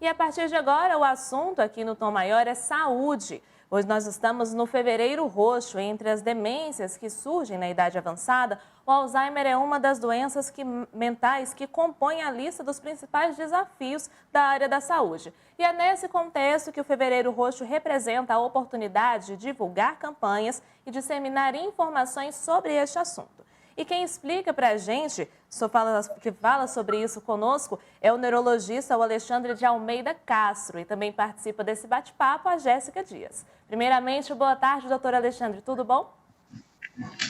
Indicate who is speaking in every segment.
Speaker 1: E a partir de agora, o assunto aqui no Tom Maior é saúde. Hoje nós estamos no Fevereiro Roxo. Entre as demências que surgem na idade avançada, o Alzheimer é uma das doenças mentais que compõem a lista dos principais desafios da área da saúde. E é nesse contexto que o Fevereiro Roxo representa a oportunidade de divulgar campanhas e disseminar informações sobre este assunto. E quem explica para a gente, que fala sobre isso conosco, é o neurologista Alexandre de Almeida Castro. E também participa desse bate-papo a Jéssica Dias. Primeiramente, boa tarde, doutor Alexandre, tudo bom?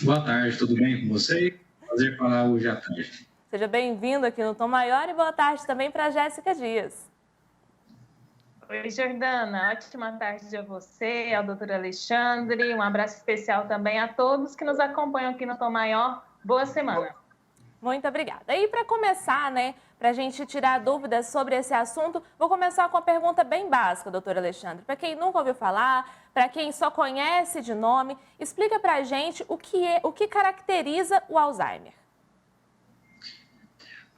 Speaker 2: Boa tarde, tudo bem com você? Prazer falar hoje à tarde.
Speaker 1: Seja bem-vindo aqui no Tom Maior e boa tarde também para a Jéssica Dias.
Speaker 3: Oi, Jordana. Ótima tarde a você, ao doutor Alexandre. Um abraço especial também a todos que nos acompanham aqui no Tom Maior. Boa semana.
Speaker 1: Muito obrigada. E para começar, para a gente tirar dúvidas sobre esse assunto, vou começar com uma pergunta bem básica, doutor Alexandre. Para quem nunca ouviu falar, para quem só conhece de nome, explica para a gente o que caracteriza o Alzheimer.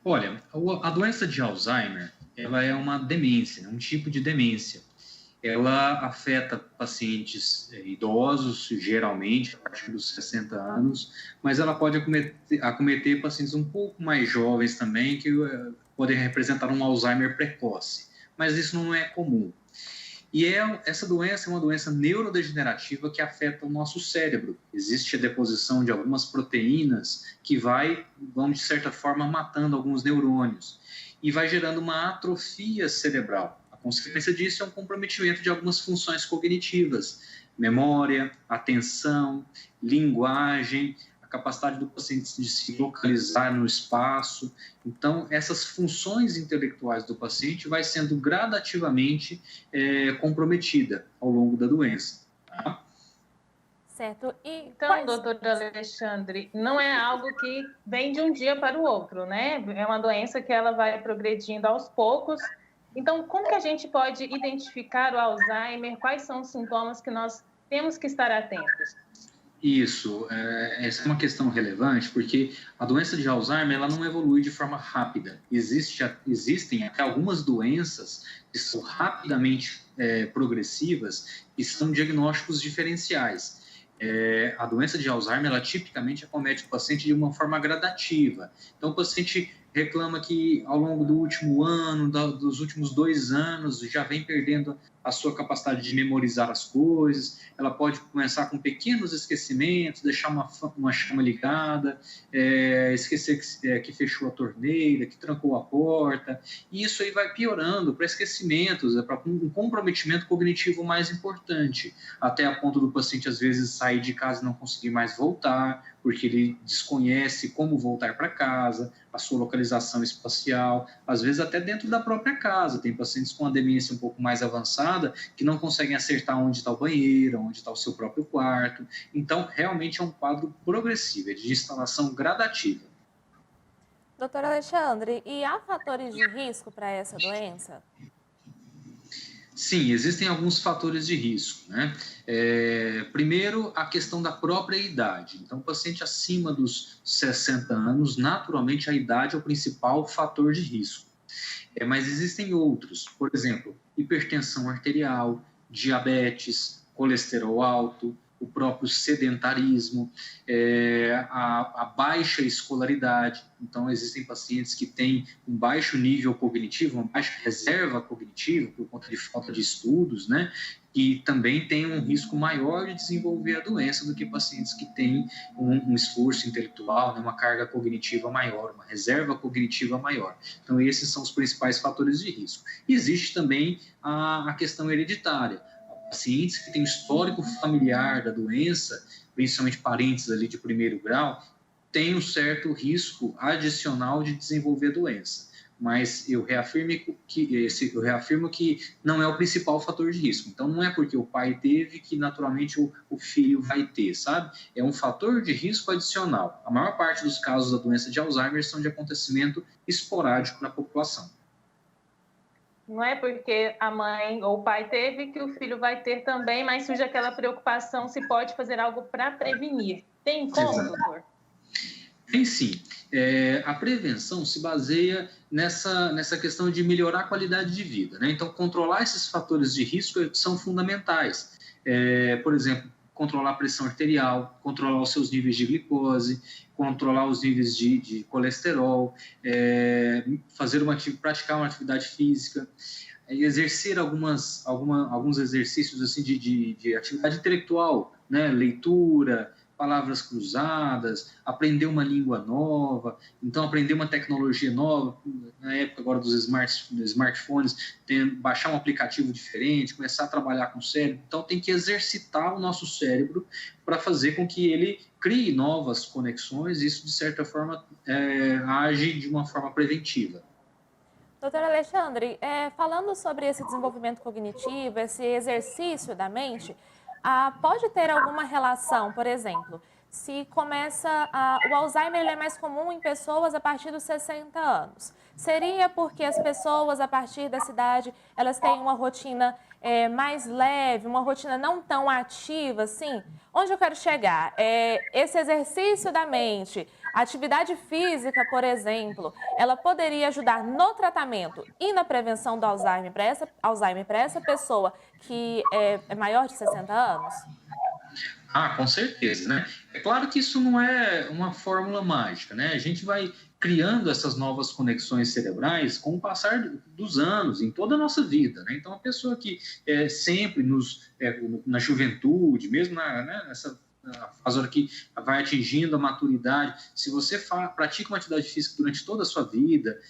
Speaker 2: Olha, a doença de Alzheimer, ela é uma demência, um tipo de demência. Ela afeta pacientes idosos, geralmente, a partir dos 60 anos, mas ela pode acometer pacientes um pouco mais jovens também, que podem representar um Alzheimer precoce, mas isso não é comum. E essa doença é uma doença neurodegenerativa que afeta o nosso cérebro. Existe a deposição de algumas proteínas que vão, de certa forma, matando alguns neurônios e vai gerando uma atrofia cerebral. A consequência disso é um comprometimento de algumas funções cognitivas, memória, atenção, linguagem, a capacidade do paciente de se localizar no espaço. Então, essas funções intelectuais do paciente vai sendo gradativamente comprometida ao longo da doença. Tá?
Speaker 1: Certo.
Speaker 3: Então, doutor Alexandre, não é algo que vem de um dia para o outro, né? É uma doença que ela vai progredindo aos poucos. Então, como que a gente pode identificar o Alzheimer? Quais são os sintomas que nós temos que estar atentos?
Speaker 2: Isso, essa é uma questão relevante, porque a doença de Alzheimer ela não evolui de forma rápida. Existem até algumas doenças que são rapidamente progressivas e são diagnósticos diferenciais. A doença de Alzheimer, ela tipicamente acomete o paciente de uma forma gradativa. Então, o paciente reclama que ao longo do último ano, dos últimos 2 anos, já vem perdendo a sua capacidade de memorizar as coisas. Ela pode começar com pequenos esquecimentos, deixar uma chama ligada, esquecer que fechou a torneira, que trancou a porta. E isso aí vai piorando para esquecimentos, para um comprometimento cognitivo mais importante, até a ponto do paciente, às vezes, sair de casa e não conseguir mais voltar, porque ele desconhece como voltar para casa, a sua localização espacial, às vezes até dentro da própria casa. Tem pacientes com a demência um pouco mais avançada que não conseguem acertar onde está o banheiro, onde está o seu próprio quarto. Então, realmente é um quadro progressivo, é de instalação gradativa.
Speaker 1: Doutor Alexandre, e há fatores de risco para essa doença?
Speaker 2: Sim, existem alguns fatores de risco, né? Primeiro, a questão da própria idade. Então, o paciente acima dos 60 anos, naturalmente, a idade é o principal fator de risco. Mas existem outros, por exemplo, hipertensão arterial, diabetes, colesterol alto, o próprio sedentarismo, a baixa escolaridade. Então, existem pacientes que têm um baixo nível cognitivo, uma baixa reserva cognitiva, por conta de falta de estudos, né? E também tem um risco maior de desenvolver a doença do que pacientes que têm um esforço intelectual, né? Uma carga cognitiva maior, uma reserva cognitiva maior. Então, esses são os principais fatores de risco. E existe também a questão hereditária. Pacientes que têm histórico familiar da doença, principalmente parentes ali de primeiro grau, têm um certo risco adicional de desenvolver a doença. Mas eu reafirmo que não é o principal fator de risco. Então, não é porque o pai teve que naturalmente o filho vai ter, sabe? É um fator de risco adicional. A maior parte dos casos da doença de Alzheimer são de acontecimento esporádico na população.
Speaker 3: Não é porque a mãe ou o pai teve que o filho vai ter também, mas surge aquela preocupação se pode fazer algo para prevenir. Tem como, doutor?
Speaker 2: Tem sim. A prevenção se baseia nessa questão de melhorar a qualidade de vida, né? Então, controlar esses fatores de risco são fundamentais. Por exemplo, controlar a pressão arterial, controlar os seus níveis de glicose, controlar os níveis de colesterol, praticar uma atividade física, exercer alguns exercícios assim de atividade intelectual, né? Leitura, palavras cruzadas, aprender uma língua nova, então aprender uma tecnologia nova, na época agora dos smartphones, baixar um aplicativo diferente, começar a trabalhar com o cérebro, então tem que exercitar o nosso cérebro para fazer com que ele crie novas conexões, e isso de certa forma age de uma forma preventiva.
Speaker 1: Doutor Alexandre, falando sobre esse desenvolvimento cognitivo, esse exercício da mente, pode ter alguma relação, por exemplo, se o Alzheimer ele é mais comum em pessoas a partir dos 60 anos. Seria porque as pessoas a partir dessa idade, elas têm uma rotina mais leve, uma rotina não tão ativa, assim? Onde eu quero chegar? Esse exercício da mente, a atividade física, por exemplo, ela poderia ajudar no tratamento e na prevenção do Alzheimer para essa pessoa que é maior de 60 anos?
Speaker 2: Com certeza, né? É claro que isso não é uma fórmula mágica, né? A gente vai criando essas novas conexões cerebrais com o passar dos anos, em toda a nossa vida, né? Então, a pessoa que sempre na juventude, mesmo nessa fase hora que vai atingindo a maturidade, se você pratica uma atividade física durante toda a sua vida,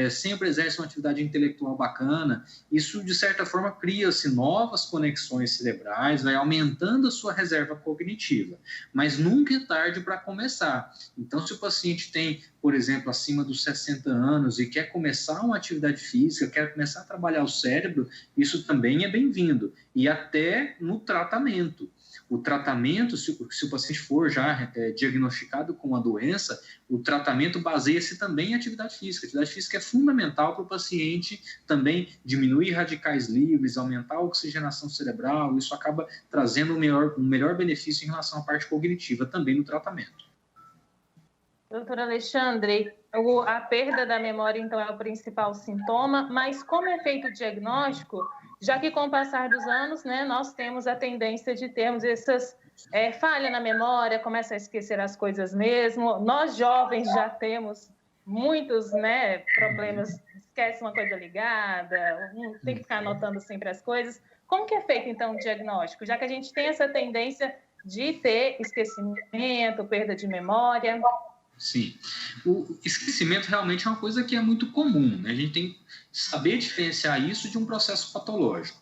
Speaker 2: sempre exerce uma atividade intelectual bacana, isso de certa forma cria-se novas conexões cerebrais, vai aumentando a sua reserva cognitiva, mas nunca é tarde para começar. Então, se o paciente tem, por exemplo, acima dos 60 anos e quer começar uma atividade física, quer começar a trabalhar o cérebro, isso também é bem-vindo, e até no tratamento. O tratamento, se o paciente for já diagnosticado com a doença, o tratamento baseia-se também em atividade física. A atividade física é fundamental para o paciente também diminuir radicais livres, aumentar a oxigenação cerebral, isso acaba trazendo um melhor benefício em relação à parte cognitiva também no tratamento.
Speaker 3: Doutor Alexandre, a perda da memória, então, é o principal sintoma, mas como é feito o diagnóstico, já que com o passar dos anos, né, nós temos a tendência de termos essas falha na memória, começa a esquecer as coisas mesmo, nós jovens já temos muitos problemas, esquece uma coisa ligada, tem que ficar anotando sempre as coisas. Como que é feito, então, o diagnóstico, já que a gente tem essa tendência de ter esquecimento, perda de memória?
Speaker 2: Sim, o esquecimento realmente é uma coisa que é muito comum, né? A gente tem que saber diferenciar isso de um processo patológico.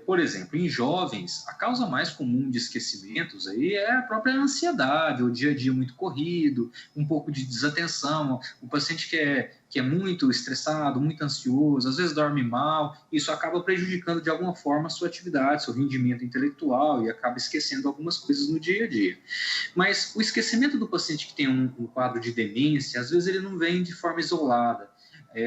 Speaker 2: Por exemplo, em jovens, a causa mais comum de esquecimentos aí é a própria ansiedade, o dia a dia muito corrido, um pouco de desatenção, o paciente que é muito estressado, muito ansioso, às vezes dorme mal, isso acaba prejudicando de alguma forma a sua atividade, seu rendimento intelectual e acaba esquecendo algumas coisas no dia a dia. Mas o esquecimento do paciente que tem um quadro de demência, às vezes ele não vem de forma isolada.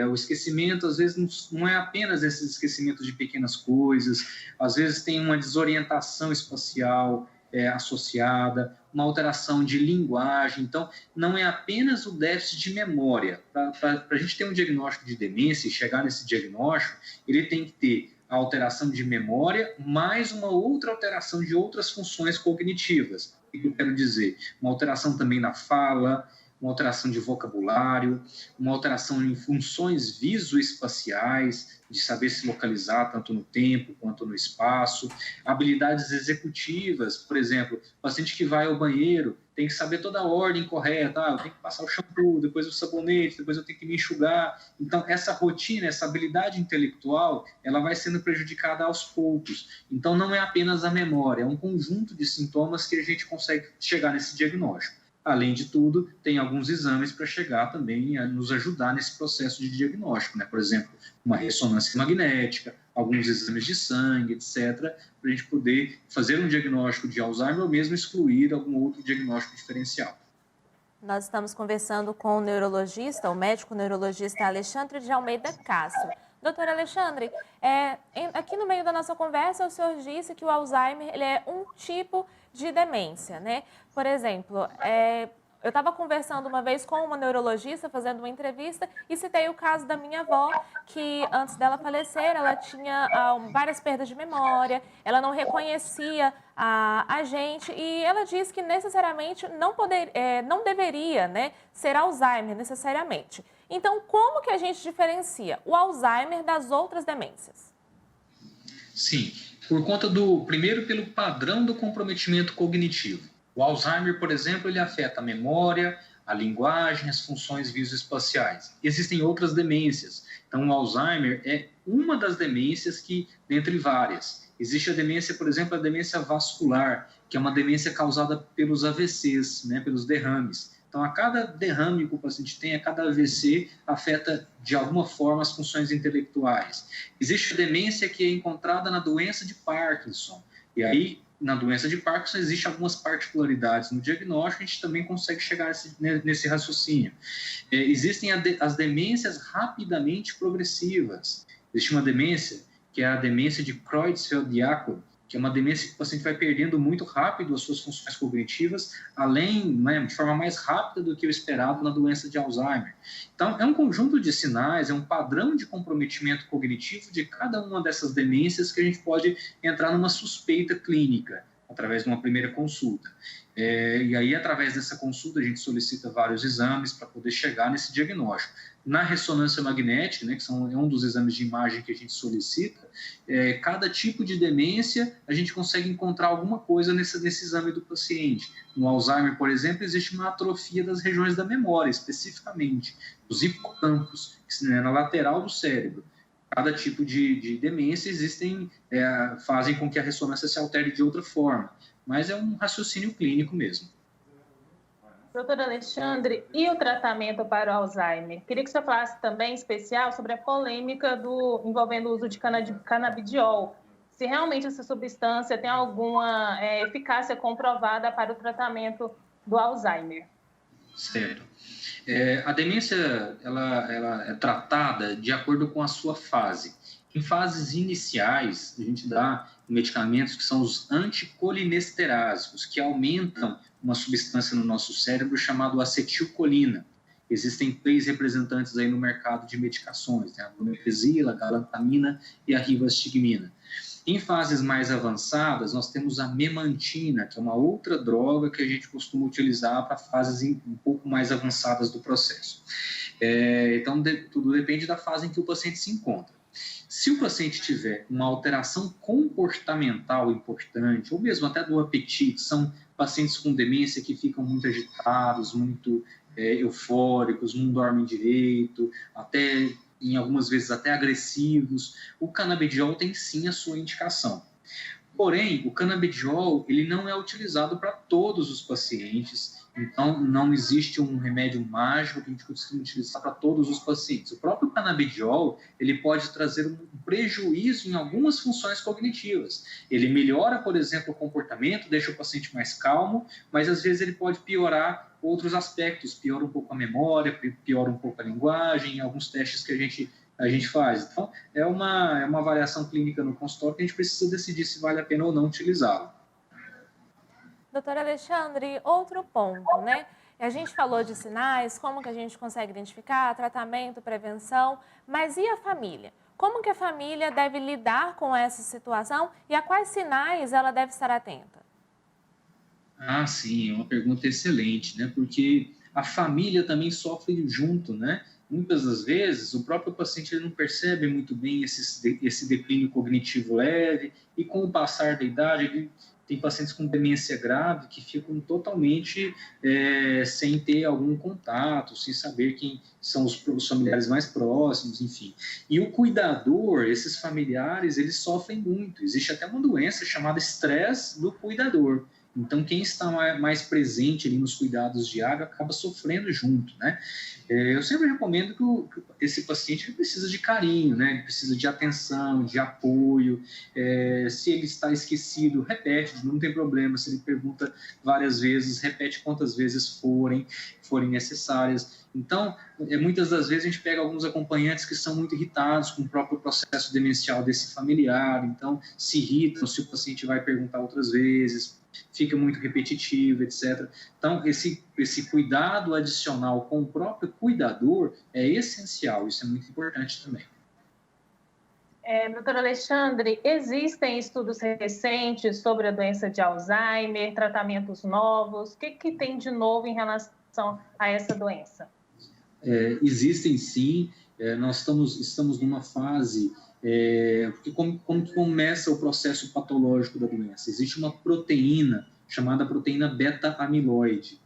Speaker 2: O esquecimento, às vezes, não é apenas esses esquecimentos de pequenas coisas, às vezes tem uma desorientação espacial associada, uma alteração de linguagem. Então, não é apenas o déficit de memória. Para a gente ter um diagnóstico de demência e chegar nesse diagnóstico, ele tem que ter a alteração de memória mais uma outra alteração de outras funções cognitivas. O que eu quero dizer? Uma alteração também na fala, uma alteração de vocabulário, uma alteração em funções visoespaciais, de saber se localizar tanto no tempo quanto no espaço, habilidades executivas, por exemplo, o paciente que vai ao banheiro tem que saber toda a ordem correta, eu tenho que passar o shampoo, depois o sabonete, depois eu tenho que me enxugar. Então, essa rotina, essa habilidade intelectual, ela vai sendo prejudicada aos poucos. Então, não é apenas a memória, é um conjunto de sintomas que a gente consegue chegar nesse diagnóstico. Além de tudo, tem alguns exames para chegar também a nos ajudar nesse processo de diagnóstico, né? Por exemplo, uma ressonância magnética, alguns exames de sangue, etc., para a gente poder fazer um diagnóstico de Alzheimer ou mesmo excluir algum outro diagnóstico diferencial.
Speaker 1: Nós estamos conversando com o neurologista, o médico neurologista Alexandre de Almeida Castro. Doutor Alexandre, aqui no meio da nossa conversa, o senhor disse que o Alzheimer ele é um tipo de demência, né? Por exemplo, Eu estava conversando uma vez com uma neurologista, fazendo uma entrevista, e citei o caso da minha avó, que antes dela falecer, ela tinha várias perdas de memória, ela não reconhecia a gente, e ela disse que necessariamente não deveria, né, ser Alzheimer, necessariamente. Então, como que a gente diferencia o Alzheimer das outras demências?
Speaker 2: Sim, por conta primeiro pelo padrão do comprometimento cognitivo. O Alzheimer, por exemplo, ele afeta a memória, a linguagem, as funções visoespaciais. Existem outras demências. Então, o Alzheimer é uma das demências dentre várias. Existe a demência, por exemplo, a demência vascular, que é uma demência causada pelos AVCs, né, pelos derrames. Então, a cada derrame que o paciente tem, a cada AVC, afeta de alguma forma as funções intelectuais. Existe a demência que é encontrada na doença de Parkinson. E aí, na doença de Parkinson, existem algumas particularidades no diagnóstico, a gente também consegue chegar nesse raciocínio. Existem as demências rapidamente progressivas. Existe uma demência que é a demência de Creutzfeldt-Jakob, que é uma demência que o paciente vai perdendo muito rápido as suas funções cognitivas, além, né, de forma mais rápida do que o esperado na doença de Alzheimer. Então, é um conjunto de sinais, é um padrão de comprometimento cognitivo de cada uma dessas demências que a gente pode entrar numa suspeita clínica, através de uma primeira consulta. E aí, através dessa consulta, a gente solicita vários exames para poder chegar nesse diagnóstico. Na ressonância magnética, né, que é um dos exames de imagem que a gente solicita, cada tipo de demência a gente consegue encontrar alguma coisa nesse exame do paciente. No Alzheimer, por exemplo, existe uma atrofia das regiões da memória, especificamente, dos hipocampos, que é na lateral do cérebro. Cada tipo de demência fazem com que a ressonância se altere de outra forma, mas é um raciocínio clínico mesmo.
Speaker 3: Doutor Alexandre, e o tratamento para o Alzheimer? Queria que você falasse também, em especial, sobre a polêmica envolvendo o uso de canabidiol. Se realmente essa substância tem alguma eficácia comprovada para o tratamento do Alzheimer.
Speaker 2: Certo. A demência ela é tratada de acordo com a sua fase. Em fases iniciais, a gente dá medicamentos que são os anticolinesterásicos, que aumentam uma substância no nosso cérebro chamada acetilcolina. Existem 3 representantes aí no mercado de medicações, né? A donepezila, a galantamina e a rivastigmina. Em fases mais avançadas, nós temos a memantina, que é uma outra droga que a gente costuma utilizar para fases um pouco mais avançadas do processo. Então, tudo depende da fase em que o paciente se encontra. Se o paciente tiver uma alteração comportamental importante, ou mesmo até do apetite, são pacientes com demência que ficam muito agitados, muito eufóricos, não dormem direito, até em algumas vezes até agressivos, o canabidiol tem sim a sua indicação. Porém, o canabidiol ele não é utilizado para todos os pacientes, então não existe um remédio mágico que a gente costuma utilizar para todos os pacientes. O próprio canabidiol ele pode trazer um prejuízo em algumas funções cognitivas. Ele melhora, por exemplo, o comportamento, deixa o paciente mais calmo, mas às vezes ele pode piorar outros aspectos, piora um pouco a memória, piora um pouco a linguagem, alguns testes que a gente faz. Então, é uma avaliação clínica no consultório que a gente precisa decidir se vale a pena ou não utilizá-lo.
Speaker 1: Doutor Alexandre, outro ponto, né? A gente falou de sinais, como que a gente consegue identificar, tratamento, prevenção, mas e a família? Como que a família deve lidar com essa situação e a quais sinais ela deve estar atenta?
Speaker 2: Ah, sim, é uma pergunta excelente, né? Porque a família também sofre junto, né? Muitas das vezes o próprio paciente ele não percebe muito bem esse declínio cognitivo leve e com o passar da idade tem pacientes com demência grave que ficam totalmente sem ter algum contato, sem saber quem são os familiares mais próximos, enfim. E o cuidador, esses familiares, eles sofrem muito. Existe até uma doença chamada estresse do cuidador. Então, quem está mais presente ali nos cuidados diários acaba sofrendo junto, né? Eu sempre recomendo que esse paciente precisa de carinho, né? Ele precisa de atenção, de apoio. Se ele está esquecido, repete, não tem problema. Se ele pergunta várias vezes, repete quantas vezes forem necessárias. Então, muitas das vezes a gente pega alguns acompanhantes que são muito irritados com o próprio processo demencial desse familiar, então se irritam se o paciente vai perguntar outras vezes. fica muito repetitivo, etc. Então, esse cuidado adicional com o próprio cuidador é essencial, isso é muito importante também.
Speaker 3: Doutor Alexandre, existem estudos recentes sobre a doença de Alzheimer, tratamentos novos? O que tem de novo em relação a essa doença?
Speaker 2: Existem sim, nós estamos numa fase, porque como começa o processo patológico da doença? Existe uma proteína chamada proteína beta-amiloide,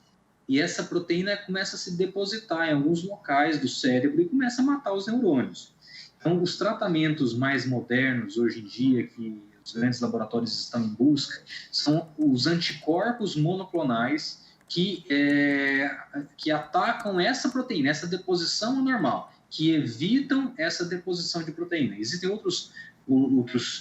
Speaker 2: e essa proteína começa a se depositar em alguns locais do cérebro e começa a matar os neurônios. Então, os tratamentos mais modernos hoje em dia, que os grandes laboratórios estão em busca, são os anticorpos monoclonais que atacam essa proteína, essa deposição anormal, que evitam essa deposição de proteína. Existem outros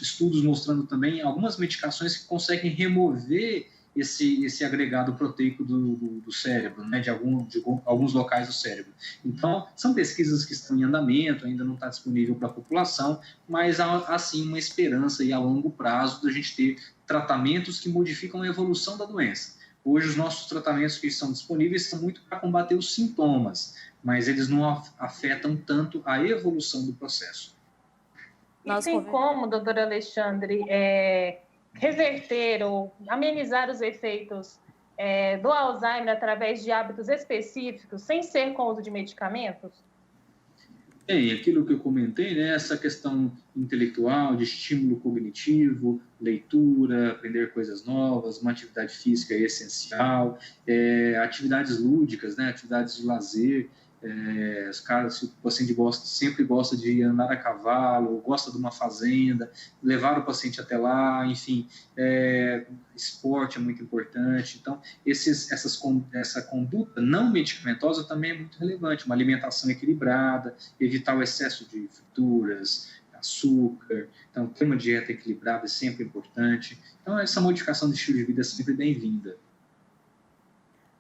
Speaker 2: estudos mostrando também algumas medicações que conseguem remover esse agregado proteico do cérebro, né, de alguns locais do cérebro. Então, são pesquisas que estão em andamento, ainda não está disponível para a população, mas há sim uma esperança aí a longo prazo da gente ter tratamentos que modificam a evolução da doença. Hoje, os nossos tratamentos que estão disponíveis são muito para combater os sintomas, mas eles não afetam tanto a evolução do processo.
Speaker 3: E tem como, doutor Alexandre, reverter ou amenizar os efeitos do Alzheimer através de hábitos específicos, sem ser com o uso de medicamentos?
Speaker 2: Aquilo que eu comentei, né, essa questão intelectual, de estímulo cognitivo, leitura, aprender coisas novas, uma atividade física é essencial, atividades lúdicas, né, atividades de lazer. Os caras, se o paciente sempre gosta de andar a cavalo, gosta de uma fazenda, levar o paciente até lá, enfim, esporte é muito importante. Então, essa conduta não medicamentosa também é muito relevante, uma alimentação equilibrada, evitar o excesso de frituras, açúcar. Então, ter uma dieta equilibrada é sempre importante. Então, essa modificação de estilo de vida é sempre bem-vinda.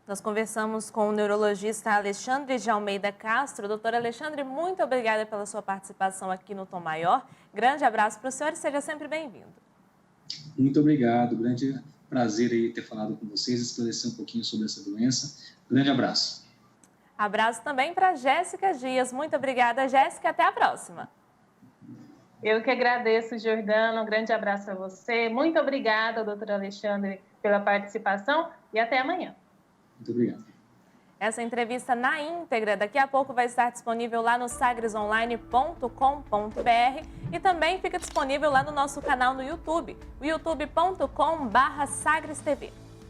Speaker 1: Nós conversamos com o neurologista Alexandre de Almeida Castro. Doutor Alexandre, muito obrigada pela sua participação aqui no Tom Maior. Grande abraço para o senhor e seja sempre bem-vindo.
Speaker 2: Muito obrigado, grande prazer aí ter falado com vocês, esclarecer um pouquinho sobre essa doença. Grande abraço.
Speaker 1: Abraço também para Jéssica Dias. Muito obrigada, Jéssica. Até a próxima.
Speaker 3: Eu que agradeço, Jordana. Um grande abraço a você. Muito obrigada, doutor Alexandre, pela participação e até amanhã.
Speaker 2: Muito obrigado.
Speaker 1: Essa entrevista na íntegra daqui a pouco vai estar disponível lá no sagresonline.com.br e também fica disponível lá no nosso canal no YouTube, o youtube.com/sagrestv.